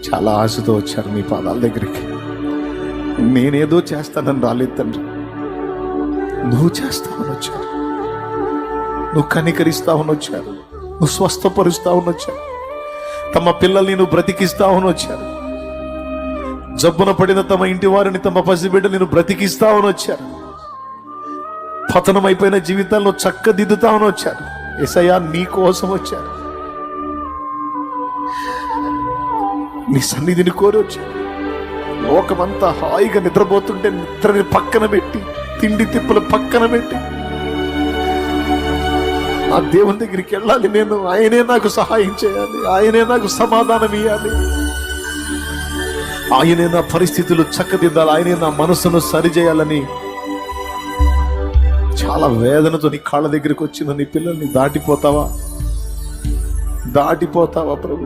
చాలా ఆశతో వచ్చారు మీ పాదాల దగ్గరికి. నేనేదో చేస్తానని రాలేదు తండ్రి, నువ్వు చేస్తావని వచ్చారు, నువ్వు కనికరిస్తావని వచ్చారు, నువ్వు స్వస్థపరుస్తావని వచ్చారు, తమ పిల్లల్ని నువ్వు బ్రతికిస్తావని వచ్చారు, జబ్బున పడిన తమ ఇంటి వారిని, తమ పసిబిడ్డని నువ్వు బ్రతికిస్తావని వచ్చారు, పతనమైపోయిన జీవితాలను చక్కదిద్దుతామని వచ్చారు. యేసయ్యా నీ కోసం వచ్చారు, నీ సన్నిధిని కోరి వచ్చారు. లోకమంతా హాయిగా నిద్రపోతుంటే నిద్రని పక్కన పెట్టి, తిండి తిప్పులు పక్కన పెట్టి ఆ దేవుని దగ్గరికి వెళ్ళాలి నేను. ఆయనే నాకు సహాయం చేయాలి, ఆయనే నాకు సమాధానం ఇవ్వాలి, ఆయనే నా పరిస్థితులు చక్కదిద్దాలి, ఆయనే నా మనసును సరిచేయాలని చాలా వేదనతో నీ కాళ్ళ దగ్గరికి వచ్చిన నీ పిల్లల్ని దాటిపోతావా ప్రభు?